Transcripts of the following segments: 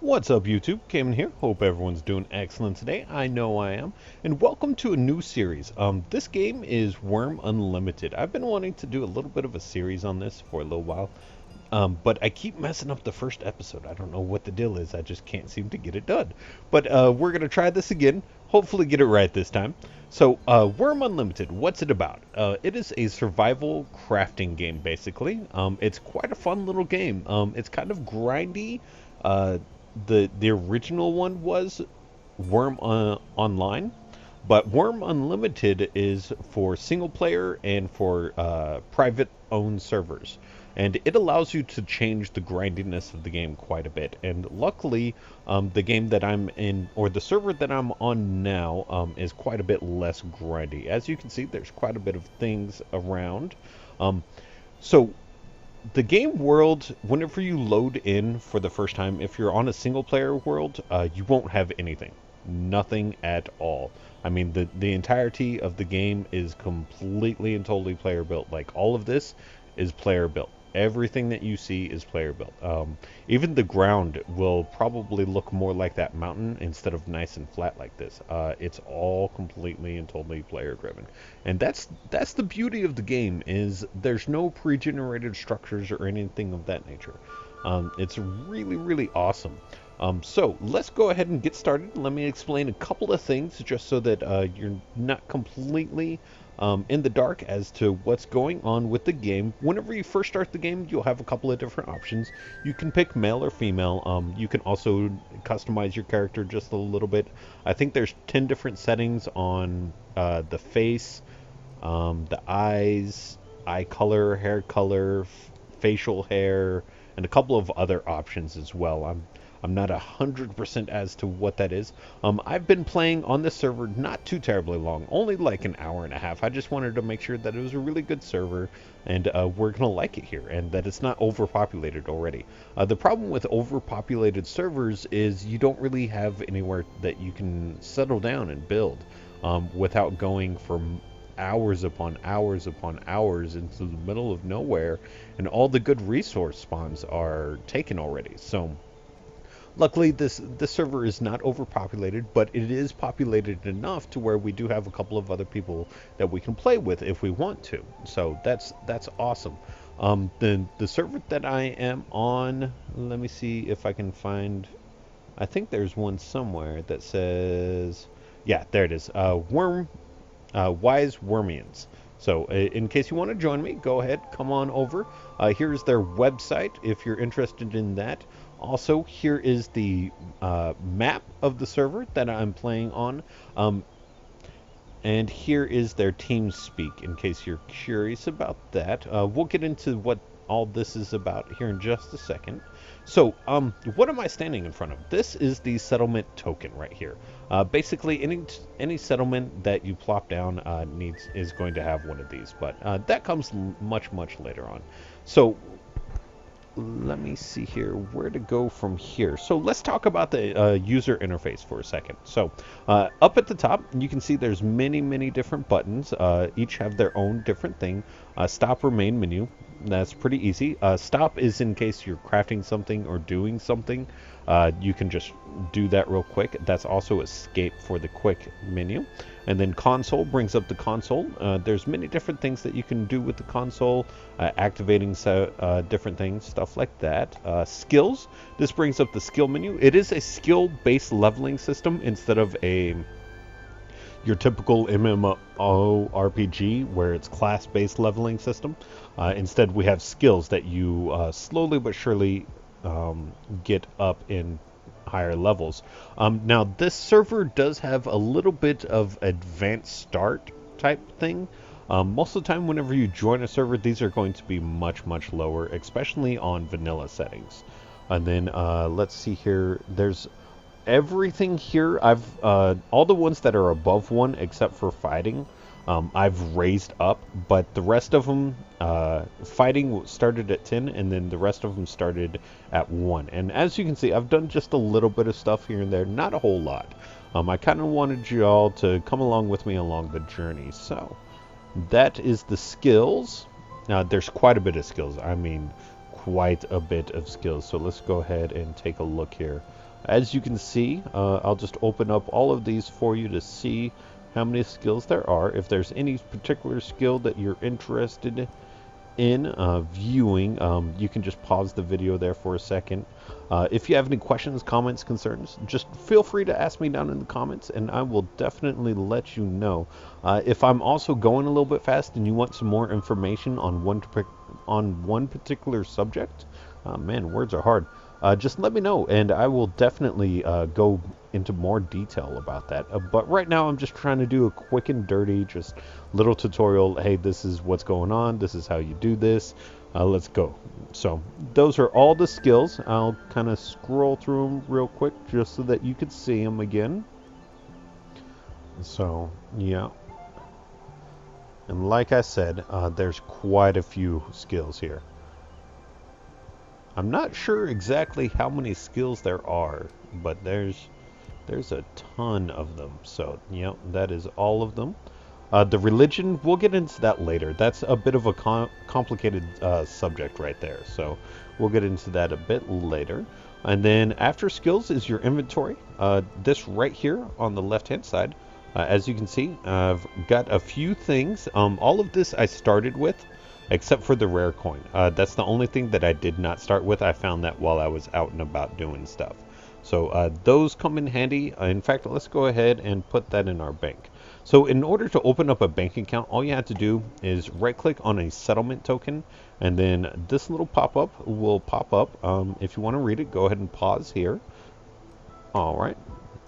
What's up, YouTube? Khaymann here. Hope everyone's doing excellent today. I know I am. And welcome to a new series. This game is Wurm Unlimited. I've been wanting to do a little bit of a series on this for a little while, but I keep messing up the first episode. I don't know what the deal is. I just can't seem to get it done. But we're going to try this again. Hopefully get it right this time. So, Wurm Unlimited, what's it about? It is a survival crafting game, basically. It's quite a fun little game. It's kind of grindy. The original one was Wurm Online, but Wurm Unlimited is for single player and for private owned servers. And it allows you to change the grindiness of the game quite a bit. And luckily, the game that I'm in, or the server that I'm on now, is quite a bit less grindy. As you can see, there's quite a bit of things around. So the game world, whenever you load in for the first time, if you're on a single player world, you won't have anything. Nothing at all. I mean, the entirety of the game is completely and totally player built. Like, all of this is player built. Everything that you see is player built. Even the ground will probably look more like that mountain instead of nice and flat like this. It's all completely and totally player driven, and that's the beauty of the game. Is there's no pre-generated structures or anything of that nature. It's really awesome. So let's go ahead and get started. Let me explain a couple of things just so that you're not completely in the dark as to what's going on with the game. Whenever you first start the game, you'll have a couple of different options. You can pick male or female. You can also customize your character just a little bit. I think there's 10 different settings on the face, the eyes, eye color, hair color, facial hair, and a couple of other options as well. I'm not 100% as to what that is. I've been playing on this server not too terribly long, only like an hour and a half. I just wanted to make sure that it was a really good server, and we're going to like it here, and that it's not overpopulated already. The problem with overpopulated servers is you don't really have anywhere that you can settle down and build without going from hours upon hours upon hours into the middle of nowhere, and all the good resource spawns are taken already. So luckily, this server is not overpopulated, but it is populated enough to where we do have a couple of other people that we can play with if we want to. So that's awesome. The server that I am on, let me see if I can find. I think there's one somewhere that says, yeah, there it is. Wisewurmians. So in case you want to join me, go ahead, come on over. Here's their website if you're interested in that. Also, here is the map of the server that I'm playing on. And here is their TeamSpeak, in case you're curious about that. We'll get into what all this is about here in just a second. So, what am I standing in front of? This is the settlement token right here. Basically, any settlement that you plop down is going to have one of these, but that comes much later on. So let me see here where to go from here. So let's talk about the user interface for a second. So up at the top, you can see there's many different buttons. Each have their own different thing. Stop or main menu. That's pretty easy. Stop is in case you're crafting something or doing something. You can just do that real quick. That's also escape for the quick menu. And then console brings up the console. There's many different things that you can do with the console, activating different things, stuff like that. Skills, this brings up the skill menu. It is a skill-based leveling system instead of your typical MMORPG where it's class-based leveling system. Instead, we have skills that you slowly but surely get up in higher levels. Now, this server does have a little bit of advanced start type thing. Most of the time, whenever you join a server, these are going to be much lower, especially on vanilla settings. And then let's see here. There's everything here. I've all the ones that are above 1 except for fighting, I've raised up, but the rest of them, fighting started at 10, and then the rest of them started at 1. And as you can see, I've done just a little bit of stuff here and there, not a whole lot. I kind of wanted you all to come along with me along the journey. So that is the skills. Now, there's quite a bit of skills. I mean, quite a bit of skills. So let's go ahead and take a look here. As you can see, I'll just open up all of these for you to see how many skills there are. If there's any particular skill that you're interested in viewing, you can just pause the video there for a second. If you have any questions, comments, concerns, just feel free to ask me down in the comments and I will definitely let you know. If I'm also going a little bit fast and you want some more information on one particular subject, man, words are hard. Just let me know, and I will definitely go into more detail about that. But right now, I'm just trying to do a quick and dirty, just little tutorial. Hey, this is what's going on. This is how you do this. Let's go. So those are all the skills. I'll kind of scroll through them real quick just so that you could see them again. So, yeah. And like I said, there's quite a few skills here. I'm not sure exactly how many skills there are, but there's a ton of them. So, yeah, that is all of them. The religion, we'll get into that later. That's a bit of a complicated subject right there. So we'll get into that a bit later. And then after skills is your inventory. This right here on the left-hand side, as you can see, I've got a few things. All of this I started with, except for the rare coin. That's the only thing that I did not start with. I found that while I was out and about doing stuff. So those come in handy. In fact, let's go ahead and put that in our bank. So in order to open up a bank account, all you have to do is right click on a settlement token, and then this little pop-up will pop up. If you want to read it, go ahead and pause here. All right.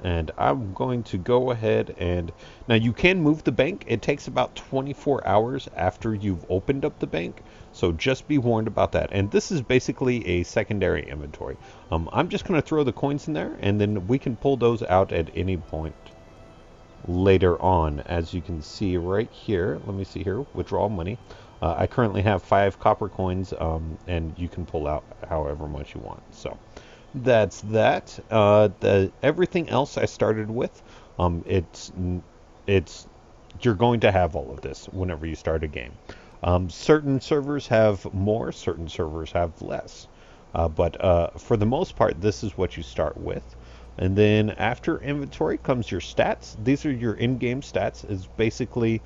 And I'm going to go ahead and... Now, you can move the bank. It takes about 24 hours after you've opened up the bank. So just be warned about that. And this is basically a secondary inventory. I'm just going to throw the coins in there, and then we can pull those out at any point later on. As you can see right here. Let me see here. Withdraw money. I currently have 5 copper coins, and you can pull out however much you want. So... that's that. Everything else I started with, you're going to have all of this whenever you start a game. Certain servers have more, certain servers have less. But for the most part, this is what you start with. And then after inventory comes your stats. These are your in-game stats. It's basically,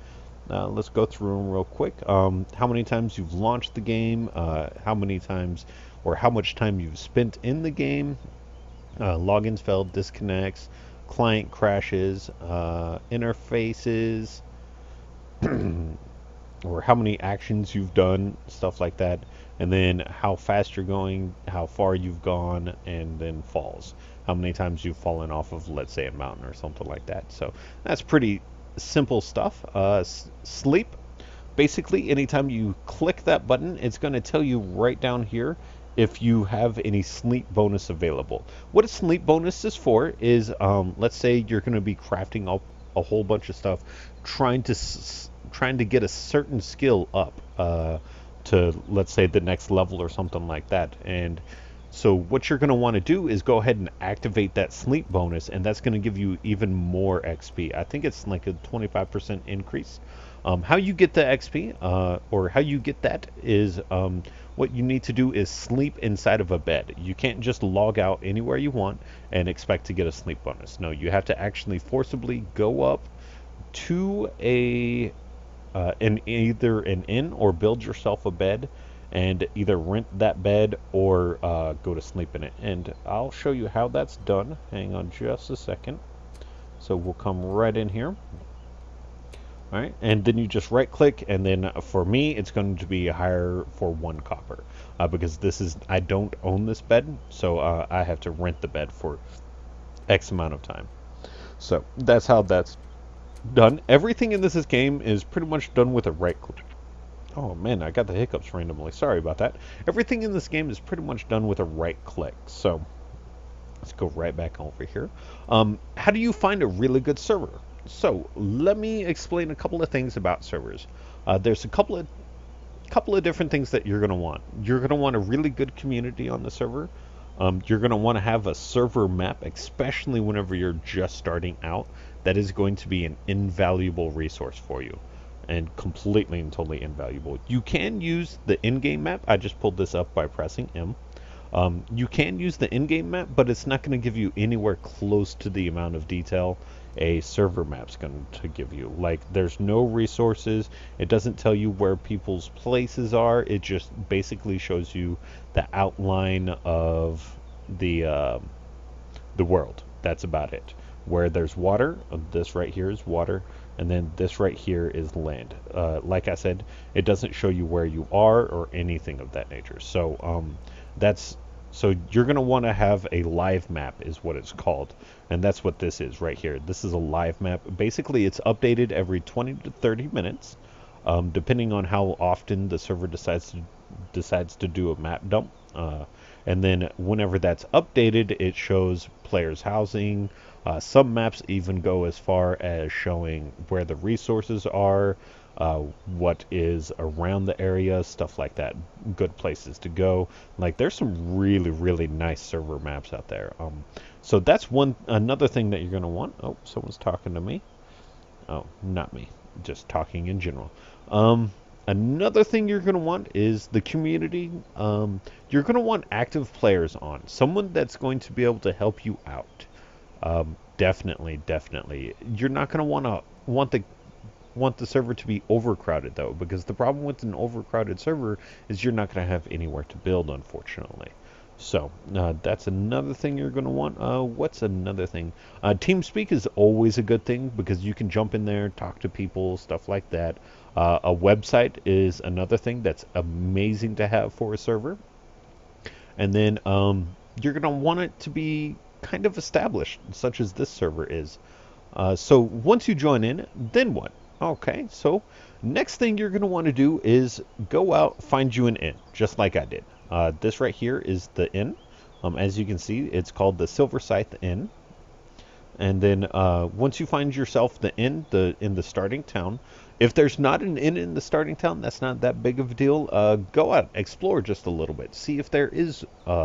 let's go through them real quick. How many times you've launched the game, how many times or how much time you've spent in the game, logins failed, disconnects, client crashes, interfaces, or how many actions you've done, stuff like that, and then how fast you're going, how far you've gone, and then falls. How many times you've fallen off of, let's say, a mountain or something like that. So that's pretty simple stuff. Sleep. Basically, anytime you click that button, it's going to tell you right down here if you have any sleep bonus available. What a sleep bonus is for is, let's say you're going to be crafting up a whole bunch of stuff, trying to get a certain skill up to, let's say, the next level or something like that. And so what you're going to want to do is go ahead and activate that sleep bonus, and that's going to give you even more XP. I think it's like a 25% increase. How you get the XP, or how you get that is, what you need to do is sleep inside of a bed. You can't just log out anywhere you want and expect to get a sleep bonus. No, you have to actually forcibly go up to either an inn or build yourself a bed and either rent that bed or go to sleep in it. And I'll show you how that's done. Hang on just a second. So we'll come right in here. All right, and then you just right click, and then for me it's going to be higher for 1 copper because I don't own this bed, so I have to rent the bed for X amount of time. So that's how that's done. Everything in this game is pretty much done with a right click. Oh man, I got the hiccups randomly. Sorry about that. Everything in this game is pretty much done with a right click. So let's go right back over here. How do you find a really good server? So let me explain a couple of things about servers. There's a couple of different things that you're going to want. You're going to want a really good community on the server. You're going to want to have a server map, especially whenever you're just starting out. That is going to be an invaluable resource for you. and completely and totally invaluable. You can use the in-game map. I just pulled this up by pressing M. You can use the in-game map, but it's not going to give you anywhere close to the amount of detail a server map's going to give you. Like, there's no resources. It doesn't tell you where people's places are. It just basically shows you the outline of the world. That's about it. Where there's water, this right here is water, and then this right here is land. Like I said, it doesn't show you where you are or anything of that nature. So you're going to want to have a live map is what it's called, and that's what this is right here. This is a live map. Basically, it's updated every 20 to 30 minutes, depending on how often the server decides to do a map dump. And then whenever that's updated, it shows players' housing. Some maps even go as far as showing where the resources are, what is around the area, stuff like that. Good places to go. Like, there's some really, really nice server maps out there. So that's another thing that you're going to want. Oh, someone's talking to me. Oh, not me. Just talking in general. Another thing you're going to want is the community. You're going to want active players on. Someone that's going to be able to help you out. Definitely. You're not going to want the server to be overcrowded, though, because the problem with an overcrowded server is you're not going to have anywhere to build, unfortunately. So that's another thing you're going to want. What's another thing? TeamSpeak is always a good thing because you can jump in there, talk to people, stuff like that. A website is another thing that's amazing to have for a server. And then you're going to want it to be kind of established, such as this server is. So once you join in, then what? Okay, so next thing you're going to want to do is go out, find you an inn, just like I did. This right here is the inn. As you can see, it's called the Silver Scythe Inn. And then once you find yourself the inn in the starting town, if there's not an inn in the starting town, that's not that big of a deal. Go out, explore just a little bit, see if there is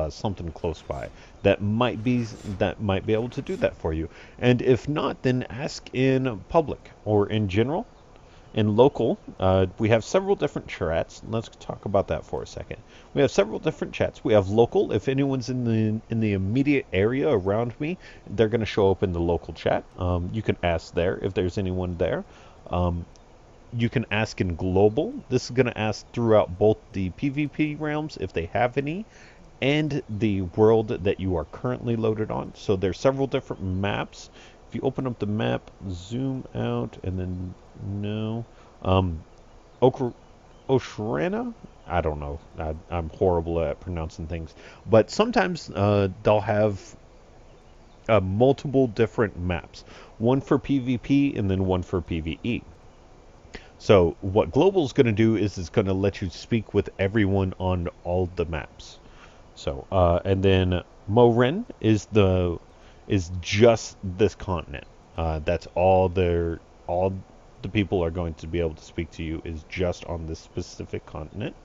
something close by that might be able to do that for you. And if not, then ask in public or in general. In local, we have several different chats. Let's talk about that for a second. We have several different chats. We have local. If anyone's in the immediate area around me, they're going to show up in the local chat. You can ask there if there's anyone there. You can ask in global. This is going to ask throughout both the PvP realms, if they have any, and the world that you are currently loaded on. So there's several different maps. If you open up the map, zoom out, and then no. Oshrana? I don't know. I'm horrible at pronouncing things. But sometimes they'll have multiple different maps. One for PvP and then one for PvE. So what global is going to do is it's going to let you speak with everyone on all the maps. So and then Moren is just this continent. That's all the people are going to be able to speak to you is just on this specific continent.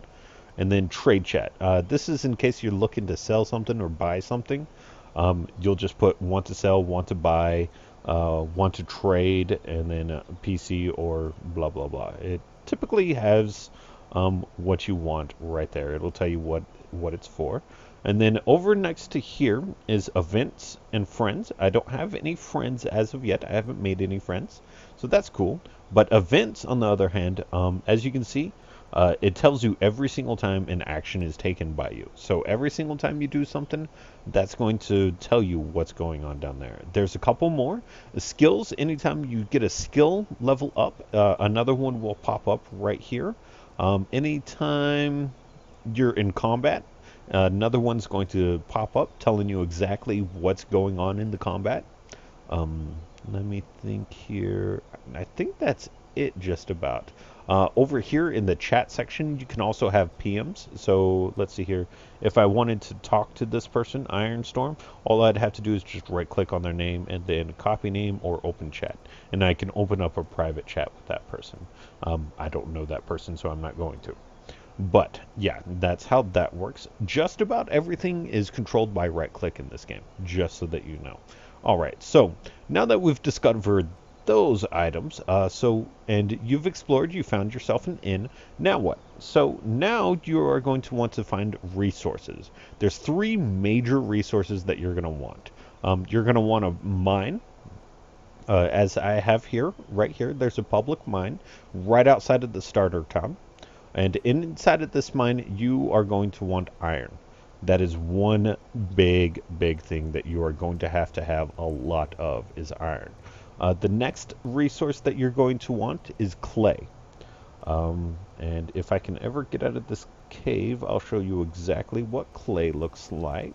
And then trade chat. This is in case you're looking to sell something or buy something. You'll just put want to sell, want to buy, want to trade, and then PC or blah blah blah. It typically has what you want right there. It'll tell you what it's for. And then over next to here is events and friends. I don't have any friends as of yet. I haven't made any friends, so that's cool. But events, on the other hand, as you can see, it tells you every single time an action is taken by you. So every single time you do something, that's going to tell you what's going on down there. There's a couple more. Skills, anytime you get a skill level up, another one will pop up right here. Anytime you're in combat, another one's going to pop up telling you exactly what's going on in the combat. Let me think here. I think that's it just about. Over here in the chat section, you can also have PMs. So let's see here. If I wanted to talk to this person, Ironstorm, all I'd have to do is just right click on their name and then copy name or open chat. And I can open up a private chat with that person. I don't know that person, so I'm not going to. But yeah, that's how that works. Just about everything is controlled by right click in this game, just so that you know. All right, so now that we've discovered those items. And you've explored, you found yourself an inn. Now what? So now you are going to want to find resources. There's 3 major resources that you're going to want. You're going to want to mine. As I have here, right here, there's a public mine right outside of the starter town. And inside of this mine, you are going to want iron. That is one big thing that you are going to have a lot of, is iron. The next resource that you're going to want is clay. And if I can ever get out of this cave, I'll show you exactly what clay looks like.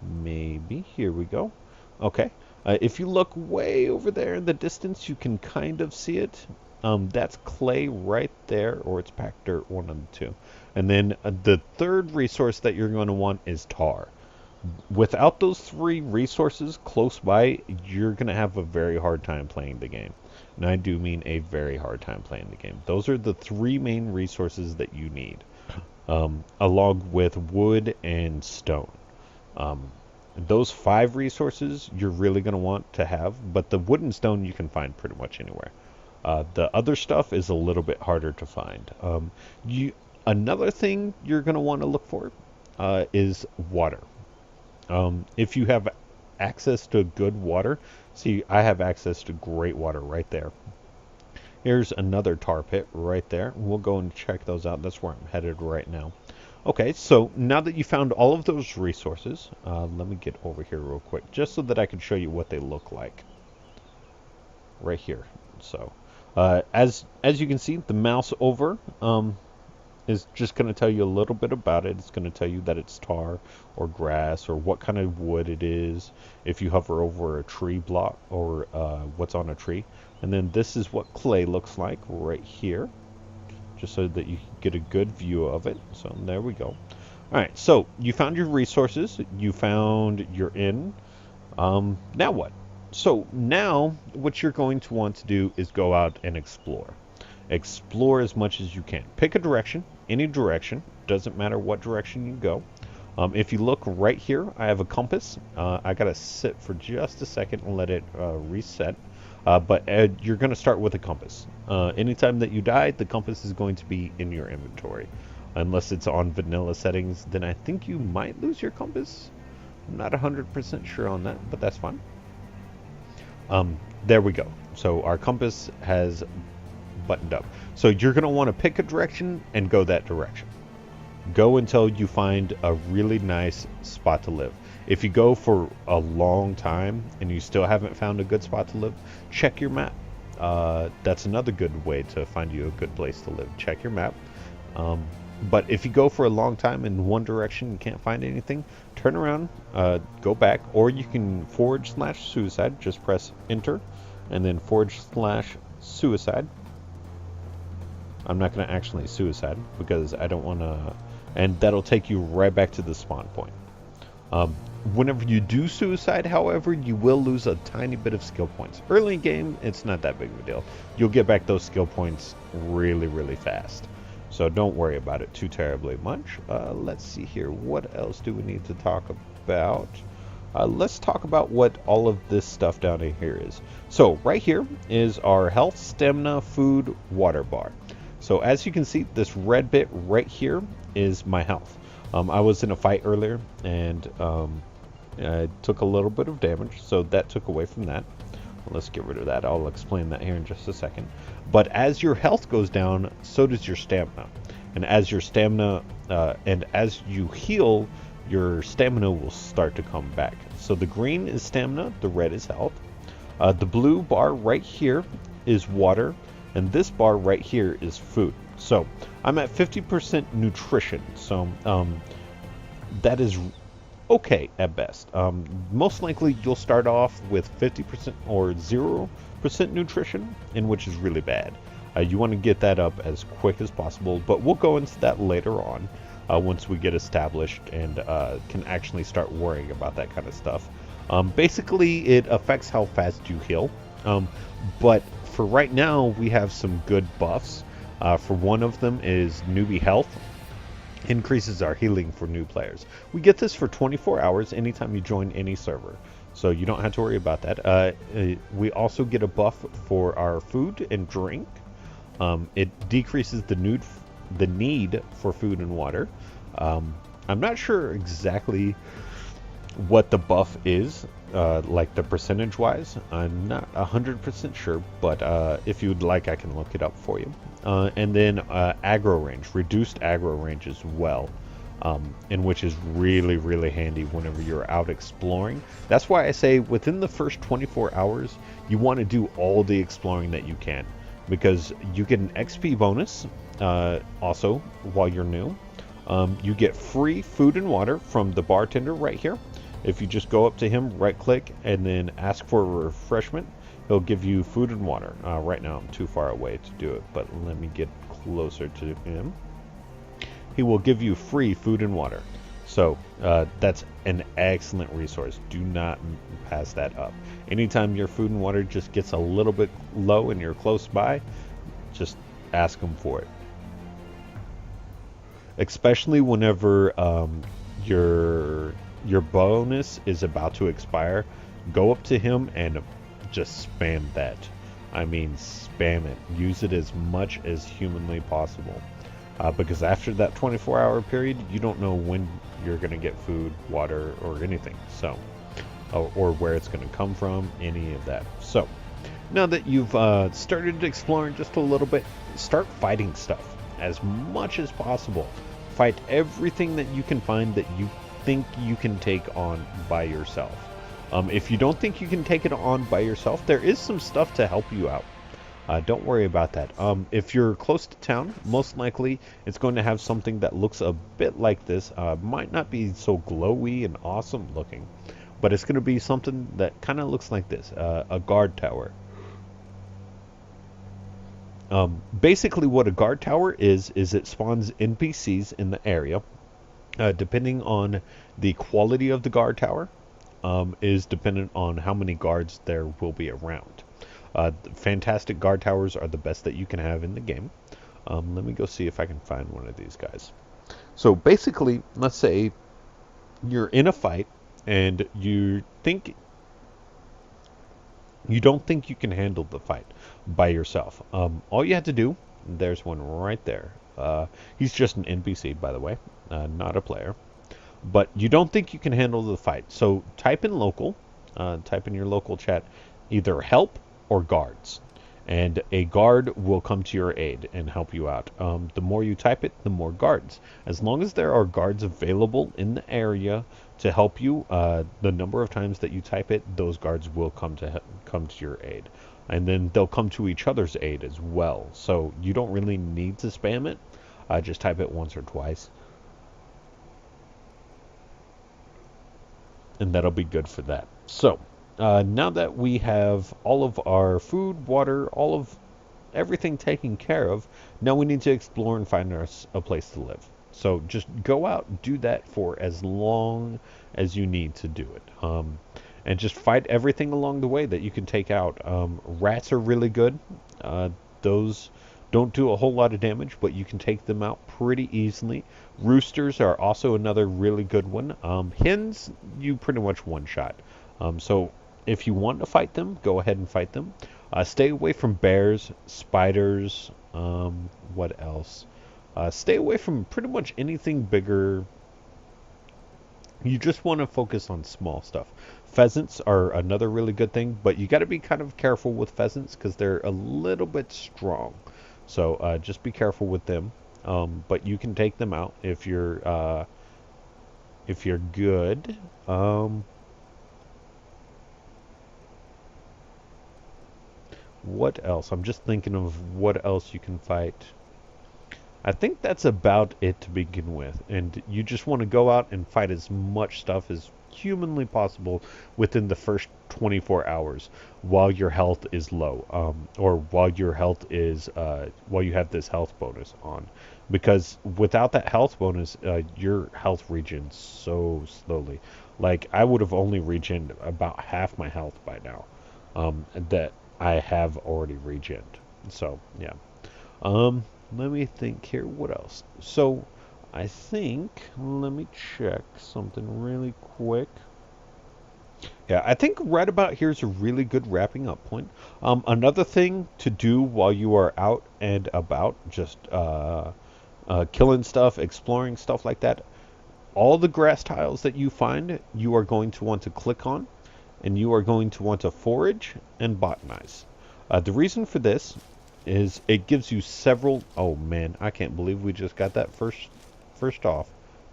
Maybe. Here we go. Okay. If you look way over there in the distance, you can kind of see it. That's clay right there, or it's packed dirt, one of the two. And then the third resource that you're going to want is tar. Without those 3 resources close by, you're going to have a very hard time playing the game. And I do mean a very hard time playing the game. Those are the 3 main resources that you need, along with wood and stone. Those 5 resources you're really going to want to have, but the wood and stone you can find pretty much anywhere. The other stuff is a little bit harder to find. Another thing you're going to want to look for is water. If you have access to good water, see, I have access to great water right there. Here's another tar pit right there. We'll go and check those out. That's where I'm headed right now. Okay, so now that you found all of those resources, let me get over here real quick, just so that I can show you what they look like. Right here. So, as you can see, the mouse over is just going to tell you a little bit about it. It's going to tell you that it's tar or grass or what kind of wood it is, if you hover over a tree block or what's on a tree. And then this is what clay looks like right here, just so that you can get a good view of it. So there we go. All right, so you found your resources, you found your inn. Now what? So now what you're going to want to do is go out and explore. Explore as much as you can. Pick a direction, any direction, doesn't matter what direction you go. If you look right here, I have a compass. I gotta sit for just a second and let it reset. But you're going to start with a compass. Anytime that you die, the compass is going to be in your inventory. Unless it's on vanilla settings, then I think you might lose your compass. I'm not 100% sure on that, but that's fine. There we go. So our compass has buttoned up. So you're going to want to pick a direction and go that direction. Go until you find a really nice spot to live. If you go for a long time and you still haven't found a good spot to live, check your map. That's another good way to find you a good place to live. Check your map. But if you go for a long time in one direction and can't find anything, turn around, go back, or you can /suicide. Just press enter and then /suicide. I'm not going to actually suicide because I don't want to, and that'll take you right back to the spawn point. Whenever you do suicide, however, you will lose a tiny bit of skill points. Early in game, it's not that big of a deal. You'll get back those skill points really fast. So don't worry about it too terribly much. Let's see here. What else do we need to talk about? Let's talk about what all of this stuff down in here is. So right here is our health, stamina, food, water bar. So as you can see, this red bit right here is my health. I was in a fight earlier and I took a little bit of damage, so that took away from that. Let's get rid of that. I'll explain that here in just a second. But as your health goes down, so does your stamina. And as your stamina, and as you heal, your stamina will start to come back. So the green is stamina, the red is health. The blue bar right here is water, and this bar right here is food. So I'm at 50% nutrition, so that is okay at best. Most likely you'll start off with 50% or 0% nutrition, in which is really bad. You want to get that up as quick as possible, but we'll go into that later on once we get established and can actually start worrying about that kind of stuff. Basically, it affects how fast you heal, but for right now, we have some good buffs. For one of them is newbie health. Increases our healing for new players. We get this for 24 hours anytime you join any server. so you don't have to worry about that. We also get a buff for our food and drink. It decreases the need for food and water. Um, I'm not sure exactly what the buff is, like the percentage wise. I'm not 100% sure, but if you'd like, I can look it up for you. And then aggro range, reduced aggro range as well, and which is really, really handy whenever you're out exploring. That's why I say within the first 24 hours, you want to do all the exploring that you can, because you get an XP bonus also while you're new. You get free food and water from the bartender right here. If you just go up to him, right click, and then ask for a refreshment, he'll give you food and water. Right now I'm too far away to do it, but let me get closer to him. He will give you free food and water. So that's an excellent resource. Do not pass that up. Anytime your food and water just gets a little bit low and you're close by, just ask him for it. Especially whenever your bonus is about to expire, go up to him and just spam that. I mean, spam it. Use it as much as humanly possible. Because after that 24-hour period, you don't know when you're going to get food, water, or anything. So, or where it's going to come from, any of that. So, now that you've started exploring just a little bit, start fighting stuff as much as possible. Fight everything that you can find that you think you can take on by yourself. If you don't think you can take it on by yourself, there is some stuff to help you out. Don't worry about that. If you're close to town, most likely it's going to have something that looks a bit like this. Might not be so glowy and awesome looking, but it's going to be something that kind of looks like this, a guard tower. Basically what a guard tower is it spawns NPCs in the area. Depending on the quality of the guard tower, is dependent on how many guards there will be around. Fantastic guard towers are the best that you can have in the game. Let me go see if I can find one of these guys. So basically, let's say you're in a fight and you don't think you can handle the fight by yourself. All you have to do, there's one right there. He's just an NPC, by the way, not a player. But you don't think you can handle the fight. So type in local, type in your local chat, either help or guards. And a guard will come to your aid and help you out. The more you type it, the more guards. As long as there are guards available in the area to help you, the number of times that you type it, those guards will come to your aid. And then they'll come to each other's aid as well. So you don't really need to spam it. Just type it once or twice. And that'll be good for that. So, now that we have all of our food, water, all of everything taken care of, now we need to explore and find us a place to live. So just go out, do that for as long as you need to do it. And just fight everything along the way that you can take out. Rats are really good. Those don't do a whole lot of damage, but you can take them out pretty easily. Roosters are also another really good one. Hens, you pretty much one-shot. So if you want to fight them, go ahead and fight them. Stay away from bears, spiders, what else? Stay away from pretty much anything bigger. You just want to focus on small stuff. Pheasants are another really good thing, but you got to be kind of careful with pheasants because they're a little bit strong. So just be careful with them. But you can take them out if you're good. What else? I'm just thinking of what else you can fight. I think that's about it to begin with. And you just want to go out and fight as much stuff as humanly possible within the first 24 hours while your health is low, or while your health is while you have this health bonus on, because without that health bonus, your health regens so slowly. Like I would have only regened about half my health by now, that I have already regened. So yeah. Let me think here. What else? So I think, let me check something really quick. Yeah, I think right about here is a really good wrapping up point. Another thing to do while you are out and about, just killing stuff, exploring stuff like that. All the grass tiles that you find, you are going to want to click on, and you are going to want to forage and botanize. The reason for this is it gives you several. Oh man, I can't believe we just got that first off.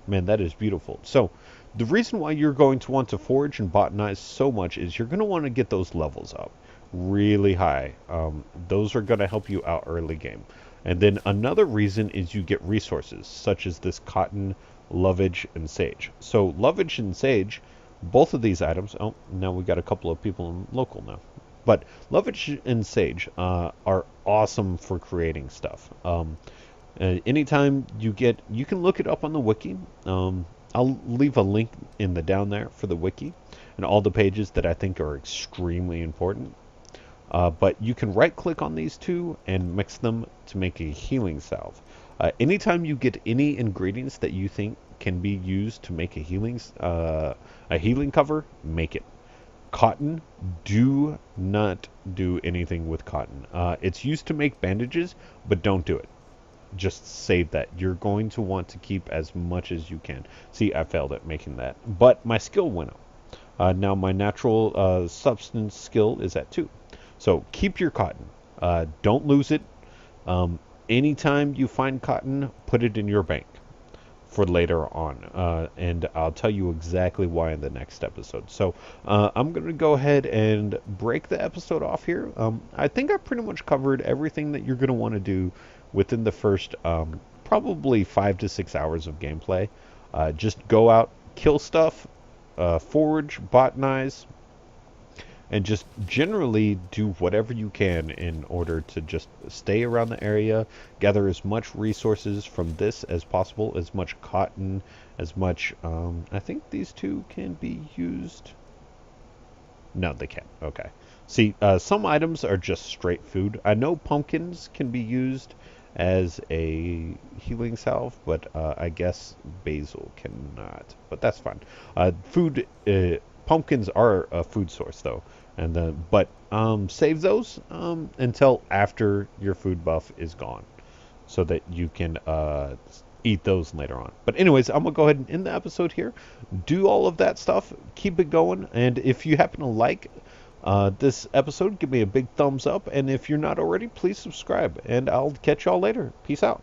Man, that is beautiful. So, the reason why you're going to want to forage and botanize so much is you're going to want to get those levels up really high. Those are going to help you out early game. And then another reason is you get resources such as this cotton, lovage, and sage. So lovage and sage, both of these items. Oh, now we got a couple of people in local now. But lovage and sage are awesome for creating stuff. Anytime you can look it up on the wiki. I'll leave a link in the down there for the wiki and all the pages that I think are extremely important. But you can right click on these two and mix them to make a healing salve. Anytime you get any ingredients that you think can be used to make a healing cover, make it. Cotton, do not do anything with cotton. It's used to make bandages, but don't do it. Just save that. You're going to want to keep as much as you can. See, I failed at making that, but my skill went up. Now my natural substance skill is at 2. So keep your cotton. Don't lose it. Anytime you find cotton, put it in your bank for later on. And I'll tell you exactly why in the next episode. So I'm going to go ahead and break the episode off here. I think I pretty much covered everything that you're going to want to do within the first probably 5 to 6 hours of gameplay. Just go out, kill stuff, forage, botanize, and just generally do whatever you can in order to just stay around the area, gather as much resources from this as possible, as much cotton, as much, I think these two can be used. No, they can't. Okay. See, some items are just straight food. I know pumpkins can be used as a healing salve, but I guess basil cannot. But that's fine. Pumpkins are a food source though, and but save those until after your food buff is gone, so that you can eat those later on. But anyways, I'm gonna go ahead and end the episode here. Do all of that stuff, keep it going, and if you happen to like this episode, give me a big thumbs up, and if you're not already, please subscribe, and I'll catch y'all later. Peace out.